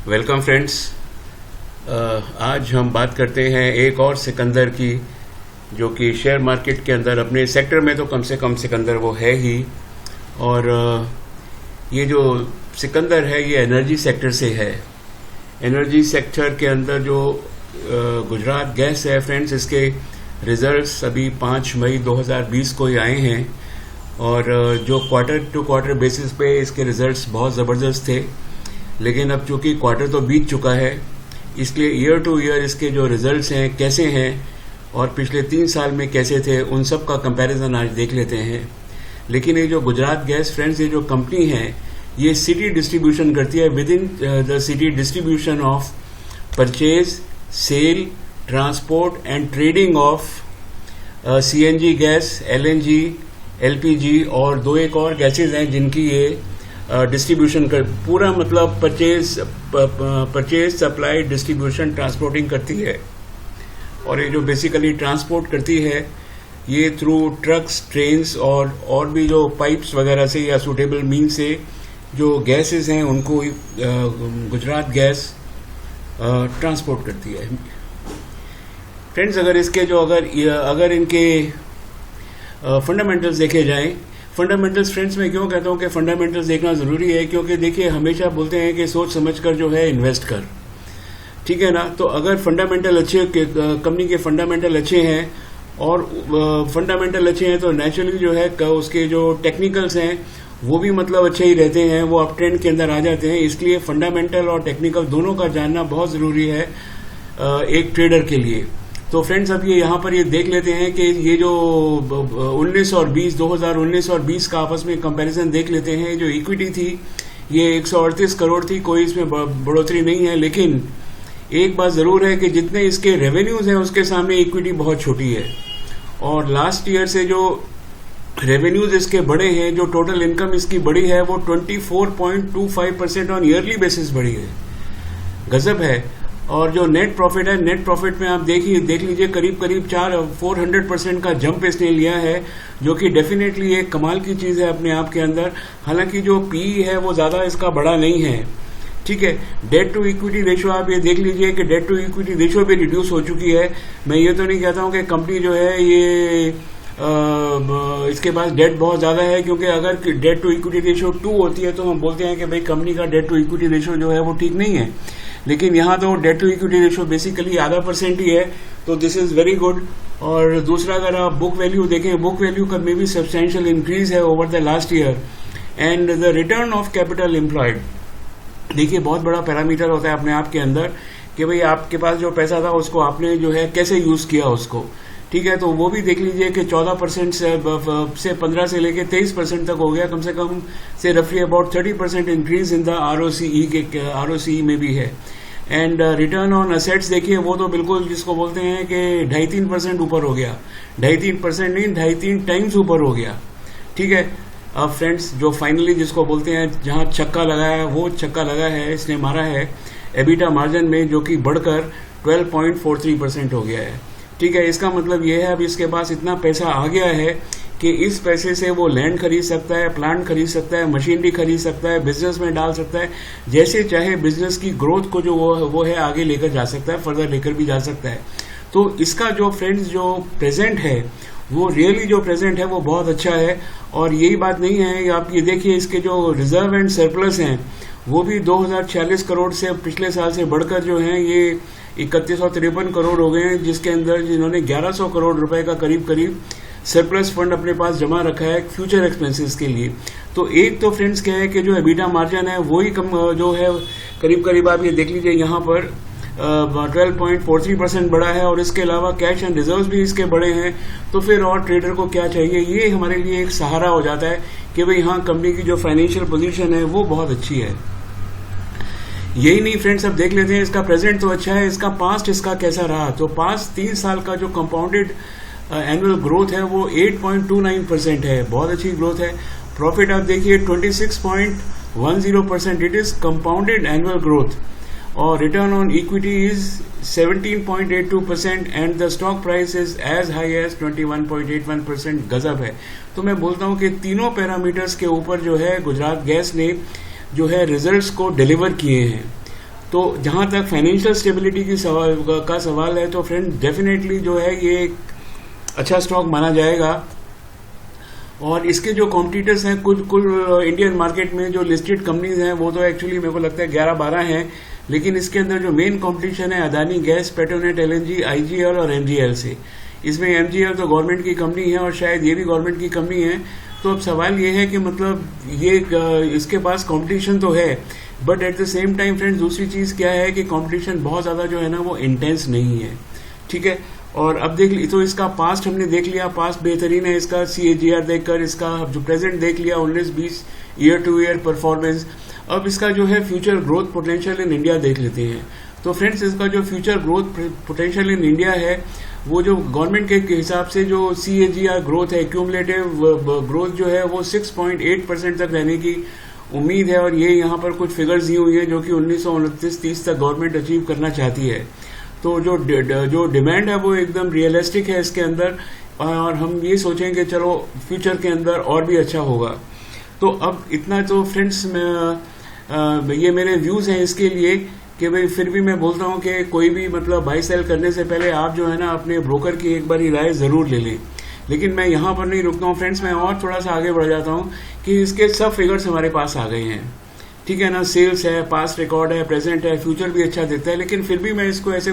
Welcome friends. आज हम बात करते हैं एक और सिकंदर की, जो कि शेयर मार्केट के अंदर अपने सेक्टर में तो कम से कम सिकंदर वो है ही। और ये जो सिकंदर है ये एनर्जी सेक्टर से है। एनर्जी सेक्टर के अंदर जो गुजरात गैस है फ्रेंड्स, इसके रिजल्ट्स अभी 5 मई 2020 को ही आए हैं। और जो क्वार्टर टू क्वार्टर बेसिस पे इसके रिजल्ट्स बहुत ज़बरदस्त थे, लेकिन अब चूंकि क्वार्टर तो बीत चुका है, इसलिए ईयर टू ईयर इसके जो रिजल्ट्स हैं कैसे हैं और पिछले 3 साल में कैसे थे, उन सब का कंपैरिजन आज देख लेते हैं। लेकिन ये जो गुजरात गैस फ्रेंड्स, ये जो कंपनी है ये सिटी डिस्ट्रीब्यूशन करती है, within the city distribution of purchase, sale, transport and trading of CNG gas, LNG, LPG और 2 एक और गैसेज हैं जिनकी ये डिस्ट्रीब्यूशन कर पूरा मतलब परचेज, सप्लाई, डिस्ट्रीब्यूशन, ट्रांसपोर्टिंग करती है। और ये जो बेसिकली ट्रांसपोर्ट करती है ये थ्रू ट्रक्स, ट्रेन्स और भी जो पाइप्स वगैरह से या सूटेबल मीन से जो गैसेस हैं उनको गुजरात गैस ट्रांसपोर्ट करती है। फ्रेंड्स, अगर इसके जो अगर इनके फंडामेंटल्स देखे जाएं, फंडामेंटल्स फ्रेंड्स मैं क्यों कहता हूं कि फंडामेंटल्स देखना ज़रूरी है, क्योंकि देखिए हमेशा बोलते हैं कि सोच समझकर जो है इन्वेस्ट कर, ठीक है ना। तो अगर फंडामेंटल अच्छे, कंपनी के फंडामेंटल अच्छे हैं और फंडामेंटल अच्छे हैं तो नेचुरली जो है उसके जो टेक्निकल्स हैं वो भी मतलब अच्छे ही रहते हैं, वो अप ट्रेंड के अंदर आ जाते हैं। इसलिए फंडामेंटल और टेक्निकल दोनों का जानना बहुत ज़रूरी है एक ट्रेडर के लिए। तो फ्रेंड्स, अब ये यहाँ पर ये देख लेते हैं कि ये जो 2019 और 20 का आपस में कंपैरिजन देख लेते हैं। जो इक्विटी थी ये 138 करोड़ थी, कोई इसमें बढ़ोतरी नहीं है। लेकिन एक बात ज़रूर है कि जितने इसके रेवेन्यूज़ हैं उसके सामने इक्विटी बहुत छोटी है। और लास्ट ईयर से जो रेवेन्यूज़ इसके बढ़े हैं, जो टोटल इनकम इसकी बढ़ी है वो 24.25% ऑन ईयरली बेसिस बढ़ी है, गजब है। और जो नेट प्रॉफिट है, नेट प्रॉफिट में आप देख लीजिए करीब 400% का जंप इसने लिया है, जो कि डेफिनेटली एक कमाल की चीज़ है अपने आप के अंदर। हालांकि जो PE है वो ज़्यादा इसका बड़ा नहीं है, ठीक है। डेट टू इक्विटी रेशियो आप ये देख लीजिए कि डेट टू इक्विटी रेशियो भी रिड्यूस हो चुकी है। मैं ये तो नहीं कहता हूँ कि कंपनी जो है ये इसके पास डेट बहुत ज़्यादा है, क्योंकि अगर डेट टू इक्विटी रेशियो 2 होती है तो हम बोलते हैं कि भाई कंपनी का डेट टू इक्विटी रेशियो जो है वो ठीक नहीं है। लेकिन यहाँ तो debt to equity ratio basically 0.5% ही है, तो दिस इज़ वेरी गुड। और दूसरा, अगर आप बुक वैल्यू देखें, बुक वैल्यू का में भी सब्सटैंशियल इंक्रीज है over the last year. And the return of capital employed, देखिए बहुत बड़ा पैरामीटर होता है अपने आप के अंदर कि भाई आपके पास जो पैसा था उसको आपने जो है कैसे यूज़ किया उसको, ठीक है। तो वो भी देख लीजिए कि 14% से 15 से लेके 23% तक हो गया, कम से कम से रफली about 30% increase in the ROCE में भी है। एंड रिटर्न ऑन असेट्स देखिए, वो तो बिल्कुल जिसको बोलते हैं कि 2.5-3% ऊपर हो गया, 2.5-3% नहीं 2.5-3 टाइम्स ऊपर हो गया, ठीक है। अब फ्रेंड्स, जो फाइनली जिसको बोलते हैं जहां छक्का लगाया है वो छक्का लगा है, इसने मारा है एबिटा मार्जिन में, जो कि बढ़कर 12.43% हो गया है, ठीक है। इसका मतलब ये है अब इसके पास इतना पैसा आ गया है कि इस पैसे से वो लैंड खरीद सकता है, प्लांट खरीद सकता है, मशीनरी खरीद सकता है, बिजनेस में डाल सकता है, जैसे चाहे बिजनेस की ग्रोथ को जो वो है आगे लेकर जा सकता है, फर्दर लेकर भी जा सकता है। तो इसका जो फ्रेंड्स जो प्रेजेंट है वो रियली जो प्रेजेंट है वो बहुत अच्छा है। और यही बात नहीं है, आप ये देखिए इसके जो रिजर्व एंड सरप्लस हैं वो भी 2046 करोड़ से पिछले साल से बढ़कर जो है ये 3153 करोड़ हो गए हैं, जिसके अंदर जिन्होंने 1100 करोड़ रुपए का करीब सरप्लस फंड अपने पास जमा रखा है फ्यूचर एक्सपेंसेस के लिए। तो एक तो फ्रेंड्स क्या है कि जो एबिटा मार्जिन है वही कम जो है करीब आप ये देख लीजिए यहाँ पर 12.43% बढ़ा है, और इसके अलावा कैश एंड रिजर्व्स भी इसके बड़े हैं। तो फिर और ट्रेडर को क्या चाहिए, ये हमारे लिए एक सहारा हो जाता है कि भाई हाँ, कंपनी की जो फाइनेंशियल पोजीशन है वो बहुत अच्छी है। यही नहीं फ्रेंड्स, अब देख लेते हैं इसका प्रेजेंट तो अच्छा है, इसका पास्ट इसका कैसा रहा। तो पास्ट 3 साल का जो कंपाउंडेड एनुअल ग्रोथ है वो 8.29% है, बहुत अच्छी ग्रोथ है। प्रॉफिट आप देखिए 26.10%, it is compounded annual growth. और return on equity is 17.82% and the stock price is as high as 21.81%, गजब है। तो मैं बोलता हूं कि तीनों पैरामीटर्स के ऊपर जो है गुजरात गैस ने जो है रिजल्ट्स को डिलीवर किए हैं। तो जहां तक फाइनेंशियल स्टेबिलिटी की का सवाल है तो फ्रेंड डेफिनेटली जो है ये एक अच्छा स्टॉक माना जाएगा। और इसके जो कॉम्पिटिटर्स हैं कुल इंडियन मार्केट में जो लिस्टेड कंपनीज हैं वो तो एक्चुअली मेरे को लगता है 11-12 हैं, लेकिन इसके अंदर जो मेन कंपटीशन है Adani gas, Petronet LNG, IGL और एमजीएल से। इसमें एमजीएल तो गवर्नमेंट की कंपनी है और शायद ये भी गवर्नमेंट की कंपनी है। तो अब सवाल ये है कि मतलब ये इसके पास कंपटीशन तो है, but at the same time friends दूसरी चीज़ क्या है कि कंपटीशन बहुत ज़्यादा जो है ना वो इंटेंस नहीं है, ठीक है। और अब देख ली तो इसका पास्ट हमने देख लिया, पास्ट बेहतरीन है इसका CAGR देखकर, इसका जो प्रेजेंट देख लिया 19-20 ईयर टू ईयर परफॉर्मेंस। अब इसका जो है future growth potential in India देख लेते हैं। तो फ्रेंड्स इसका जो future growth potential in India है वो जो गवर्नमेंट के हिसाब से जो CAGR ग्रोथ है, क्यूमुलेटिव ग्रोथ जो है वो 6.8% तक रहने की उम्मीद है। और ये यहाँ पर कुछ फिगर्स दी हुई है जो कि 1929-30 तक गवर्नमेंट अचीव करना चाहती है। तो जो डिमांड है वो एकदम रियलिस्टिक है इसके अंदर, और हम ये सोचें कि चलो फ्यूचर के अंदर और भी अच्छा होगा। तो अब इतना तो फ्रेंड्स ये मेरे व्यूज़ हैं इसके लिए कि भाई फिर भी मैं बोलता हूँ कि कोई भी मतलब बाई सेल करने से पहले आप जो है ना अपने ब्रोकर की एक बार राय ज़रूर ले लें। लेकिन मैं यहाँ पर नहीं रुकता हूँ फ्रेंड्स, मैं और थोड़ा सा आगे बढ़ जाता हूँ कि इसके सब फिगर्स हमारे पास आ गए हैं, ठीक है ना। सेल्स है, पास्ट रिकॉर्ड है, प्रेजेंट है, फ्यूचर भी अच्छा देता है। लेकिन फिर भी मैं इसको ऐसे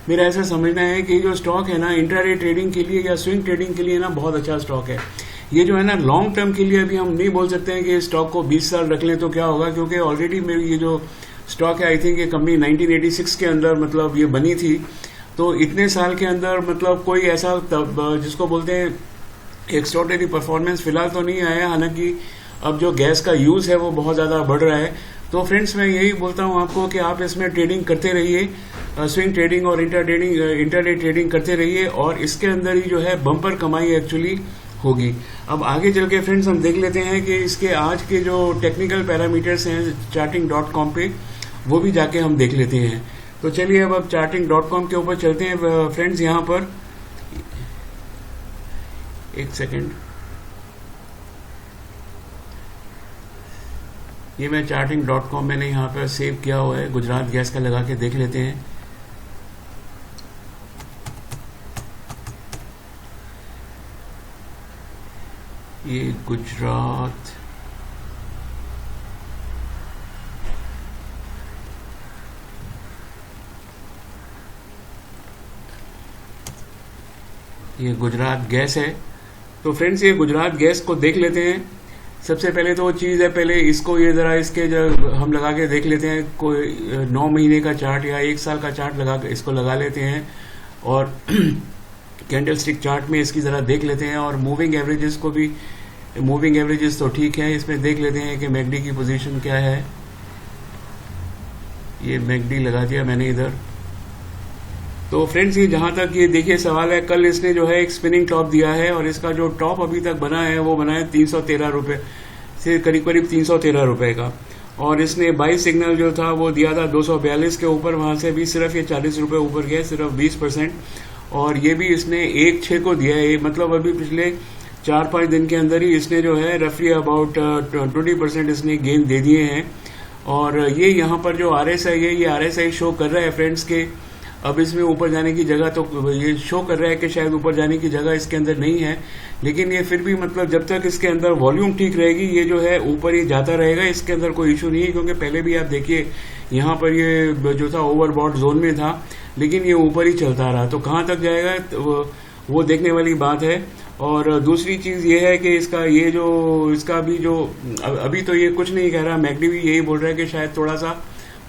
मेरा ऐसा समझना है कि जो स्टॉक है ना इंट्राडे ट्रेडिंग के लिए या स्विंग ट्रेडिंग के लिए ना बहुत अच्छा स्टॉक है। ये जो है ना लॉन्ग टर्म के लिए अभी हम नहीं बोल सकते हैं कि स्टॉक को 20 साल रख लें तो क्या होगा, क्योंकि ऑलरेडी मेरी ये जो स्टॉक है आई थिंक ये कंपनी 1986 के अंदर मतलब ये बनी थी। तो इतने साल के अंदर मतलब कोई ऐसा जिसको बोलते हैं एक्स्ट्राऑर्डिनरी परफॉर्मेंस फिलहाल तो नहीं आया। हालांकि अब जो गैस का यूज़ है वो बहुत ज़्यादा बढ़ रहा है। तो फ्रेंड्स मैं यही बोलता हूँ आपको कि आप इसमें ट्रेडिंग करते रहिए, स्विंग ट्रेडिंग और इंटरडे ट्रेडिंग करते रहिए, और इसके अंदर ही जो है बम्पर कमाई एक्चुअली होगी। अब आगे चल के फ्रेंड्स हम देख लेते हैं कि इसके आज के जो टेक्निकल पैरामीटर्स हैं charting.com पे वो भी जाके हम देख लेते हैं। तो चलिए अब charting.com के ऊपर चलते हैं फ्रेंड्स। यहाँ पर एक सेकेंड, ये मैं charting.com मैंने यहाँ पर सेव किया हुआ है, गुजरात गैस का लगा के देख लेते हैं। ये गुजरात गैस है। तो फ्रेंड्स ये गुजरात गैस को देख लेते हैं। सबसे पहले तो वो चीज़ है, पहले इसको ये ज़रा इसके जो हम लगा के देख लेते हैं, कोई 9 महीने का चार्ट या 1 साल का चार्ट लगा के इसको लगा लेते हैं, और कैंडल स्टिक चार्ट में इसकी ज़रा देख लेते हैं। और मूविंग एवरेजेस को भी, मूविंग एवरेजेस तो ठीक है, इसमें देख लेते हैं कि मैकडी की पोजीशन क्या है। ये मैकडी लगा दिया मैंने इधर। तो फ्रेंड्स ये जहाँ तक ये देखिए सवाल है, कल इसने जो है एक स्पिनिंग टॉप दिया है और इसका जो टॉप अभी तक बना है वो बना है 313 रुपये से, करीब 313 रुपये का। और इसने बाई सिग्नल जो था वो दिया था 242 के ऊपर, वहाँ से भी सिर्फ ये 40 रुपये ऊपर गया, सिर्फ 20%। और ये भी इसने 1/6 को दिया है, मतलब अभी पिछले 4-5 दिन के अंदर ही इसने जो है रफली अबाउट 20% इसने गेन दे दिए हैं। और ये यहाँ पर जो RSI है, ये RSI शो कर रहा है फ्रेंड्स के अब इसमें ऊपर जाने की जगह, तो ये शो कर रहा है कि शायद ऊपर जाने की जगह इसके अंदर नहीं है। लेकिन ये फिर भी मतलब जब तक इसके अंदर वॉल्यूम ठीक रहेगी ये जो है ऊपर ही जाता रहेगा, इसके अंदर कोई इशू नहीं है। क्योंकि पहले भी आप देखिए यहाँ पर ये जो था ओवरबॉट जोन में था, लेकिन ये ऊपर ही चलता रहा। तो कहाँ तक जाएगा तो वो देखने वाली बात है। और दूसरी चीज़ ये है कि इसका ये जो इसका भी जो अभी तो ये कुछ नहीं कह रहा, मैकडी भी यही बोल रहा है कि शायद थोड़ा सा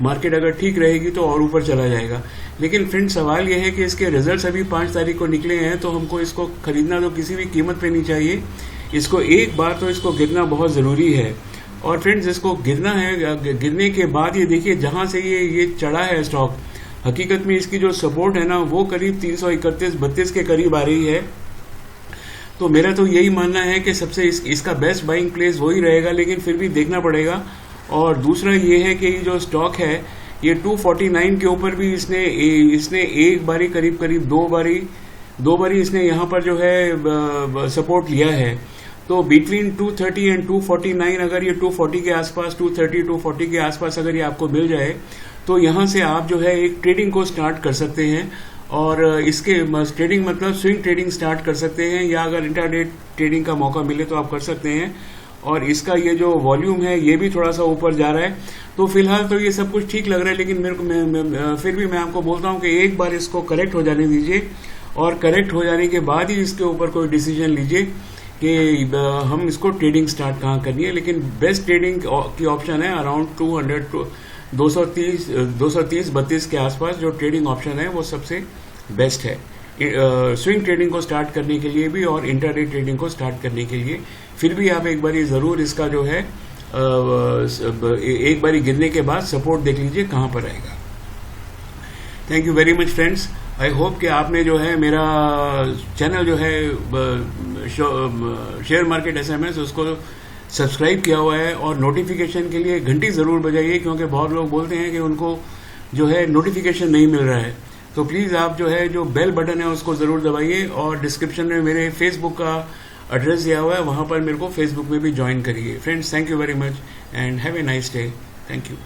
मार्केट अगर ठीक रहेगी तो और ऊपर चला जाएगा। लेकिन फ्रेंड सवाल यह है कि इसके रिजल्ट्स अभी 5 तारीख को निकले हैं, तो हमको इसको खरीदना तो किसी भी कीमत पे नहीं चाहिए। इसको एक बार तो इसको गिरना बहुत ज़रूरी है। और फ्रेंड्स इसको गिरना है, गिरने के बाद ये देखिए जहाँ से ये चढ़ा है स्टॉक, हकीकत में इसकी जो सपोर्ट है ना वो करीब 331-32 के करीब आ रही है। तो मेरा तो यही मानना है कि सबसे इसका बेस्ट बाइंग प्लेस वही रहेगा, लेकिन फिर भी देखना पड़ेगा। और दूसरा ये है कि जो स्टॉक है ये 249 के ऊपर भी इसने एक बारी करीब दो बारी इसने यहाँ पर जो है सपोर्ट लिया है। तो बिटवीन 230 एंड 249 अगर ये 240 के आसपास 230 240 के आसपास अगर ये आपको मिल जाए तो यहाँ से आप जो है एक ट्रेडिंग को स्टार्ट कर सकते हैं। और इसके ट्रेडिंग मतलब स्विंग ट्रेडिंग स्टार्ट कर सकते हैं, या अगर इंट्राडे ट्रेडिंग का मौका मिले तो आप कर सकते हैं। और इसका ये जो वॉल्यूम है ये भी थोड़ा सा ऊपर जा रहा है। तो फिलहाल तो ये सब कुछ ठीक लग रहा है, लेकिन मेरे को फिर भी मैं आपको बोलता हूँ कि एक बार इसको करेक्ट हो जाने दीजिए, और करेक्ट हो जाने के बाद ही इसके ऊपर कोई डिसीजन लीजिए कि हम इसको ट्रेडिंग स्टार्ट कहाँ करनी है। लेकिन बेस्ट ट्रेडिंग की ऑप्शन है अराउंड 230-32 के आसपास जो ट्रेडिंग ऑप्शन है वो सबसे बेस्ट है स्विंग ट्रेडिंग को स्टार्ट करने के लिए भी और इंटरडे ट्रेडिंग को स्टार्ट करने के लिए। फिर भी आप एक बारी ज़रूर इसका जो है एक बारी गिरने के बाद सपोर्ट देख लीजिए कहाँ पर आएगा। Thank you very much friends. I hope कि आपने जो है मेरा चैनल जो है शेयर मार्केट SMS उसको सब्सक्राइब किया हुआ है, और नोटिफिकेशन के लिए घंटी ज़रूर बजाइए, क्योंकि बहुत लोग बोलते हैं कि उनको जो है नोटिफिकेशन नहीं मिल रहा है। तो प्लीज़ आप जो है जो बेल बटन है उसको ज़रूर दबाइए, और डिस्क्रिप्शन में मेरे फेसबुक का एड्रेस दिया हुआ है, वहाँ पर मेरे को फेसबुक में भी ज्वाइन करिए। Friends, thank you very much and have a nice day. Thank you.